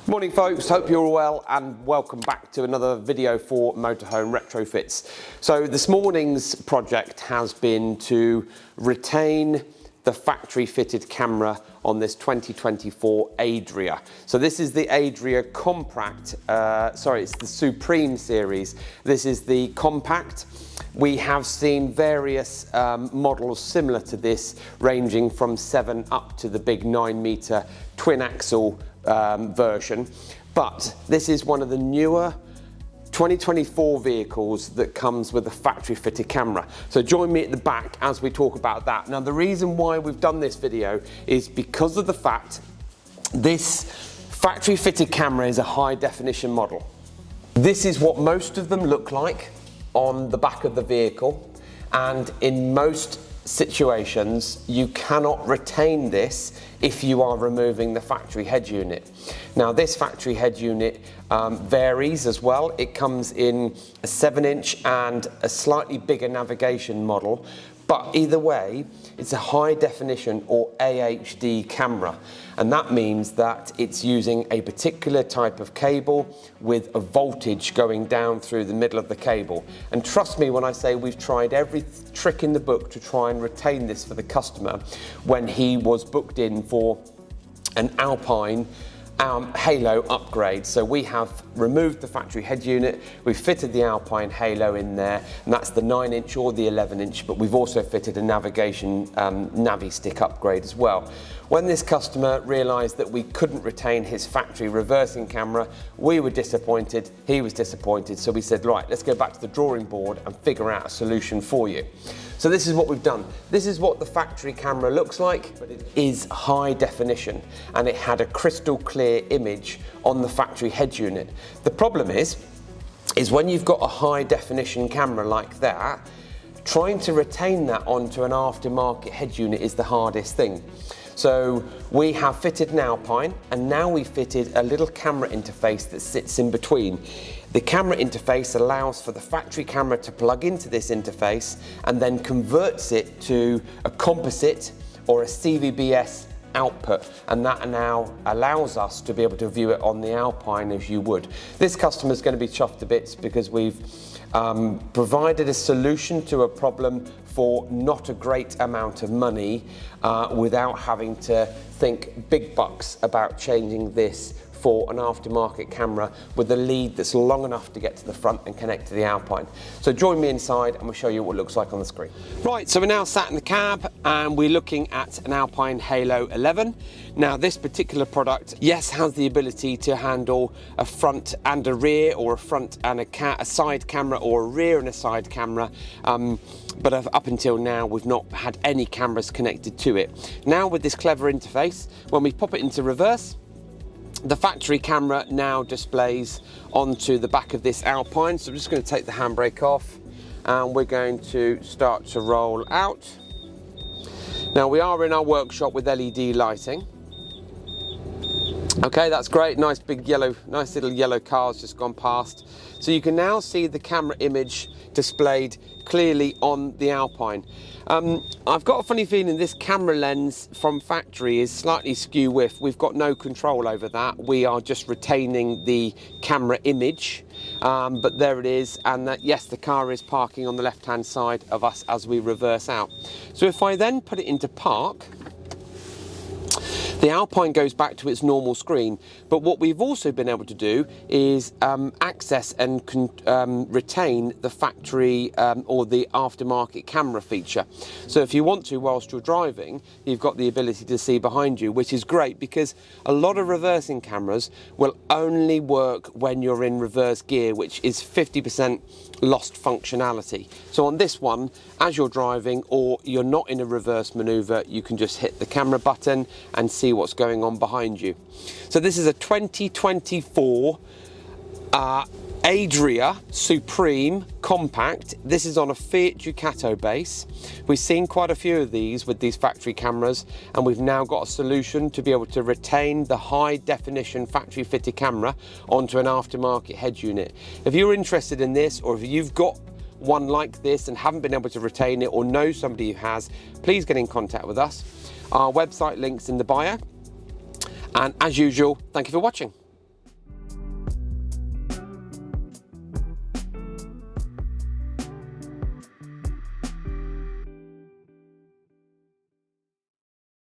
Morning folks, hope you're all well and welcome back to another video for Motorhome Retrofits. So this morning's project has been to retain the factory fitted camera on this 2024 Adria. So this is the Adria Compact, it's the Supreme series. This is the Compact. We have seen various models similar to this, ranging from 7 up to the big 9-meter twin axle version, but this is one of the newer 2024 vehicles that comes with a factory fitted camera. So join me at the back as we talk about that. Now the reason why we've done this video is because of the fact this factory fitted camera is a high definition model. This is what most of them look like on the back of the vehicle, and in most situations you cannot retain this if you are removing the factory head unit. Now this factory head unit varies as well. It comes in a 7-inch and a slightly bigger navigation model, but either way it's a high definition or AHD camera, and that means that it's using a particular type of cable with a voltage going down through the middle of the cable. And trust me when I say we've tried every trick in the book to try and retain this for the customer when he was booked in for an Alpine Halo upgrade. So we have removed the factory head unit, we've fitted the Alpine Halo in there, and that's the 9-inch or the 11-inch, but we've also fitted a navigation Navi stick upgrade as well. When this customer realised that we couldn't retain his factory reversing camera, we were disappointed, he was disappointed, so we said, right, let's go back to the drawing board and figure out a solution for you. So this is what we've done. This is what the factory camera looks like, but it is high definition, and it had a crystal clear image on the factory head unit. The problem is when you've got a high definition camera like that, trying to retain that onto an aftermarket head unit is the hardest thing. So we have fitted an Alpine, and now we fitted a little camera interface that sits in between. The camera interface allows for the factory camera to plug into this interface and then converts it to a composite or a CVBS output, and that now allows us to be able to view it on the Alpine as you would. This customer is going to be chuffed to bits because we've provided a solution to a problem for not a great amount of money without having to think big bucks about changing this for an aftermarket camera with a lead that's long enough to get to the front and connect to the Alpine. So join me inside and we'll show you what it looks like on the screen. Right, so we're now sat in the cab and we're looking at an Alpine Halo 11. Now this particular product, yes, has the ability to handle a front and a rear, or a front and a side camera, or a rear and a side camera. But up until now we've not had any cameras connected to it. Now with this clever interface, when we pop it into reverse, the factory camera now displays onto the back of this Alpine. So I'm just going to take the handbrake off and we're going to start to roll out. Now we are in our workshop with LED lighting. Okay, that's great. Nice little yellow car's just gone past. So you can now see the camera image displayed clearly on the Alpine. I've got a funny feeling this camera lens from factory is slightly skew width. We've got no control over that. We are just retaining the camera image, but there it is, and that, yes, the car is parking on the left-hand side of us as we reverse out. So if I then put it into park, the Alpine goes back to its normal screen, but what we've also been able to do is access and retain the factory or the aftermarket camera feature. So if you want to, whilst you're driving, you've got the ability to see behind you, which is great because a lot of reversing cameras will only work when you're in reverse gear, which is 50% lost functionality. So on this one, as you're driving or you're not in a reverse maneuver, you can just hit the camera button and see what's going on behind you. So this is a 2024 Adria Supreme Compact. This is on a Fiat Ducato base. We've seen quite a few of these with these factory cameras, and we've now got a solution to be able to retain the high definition factory fitted camera onto an aftermarket head unit. If you're interested in this, or if you've got one like this and haven't been able to retain it, or know somebody who has, please get in contact with us. Our website link's in the bio. And as usual, thank you for watching.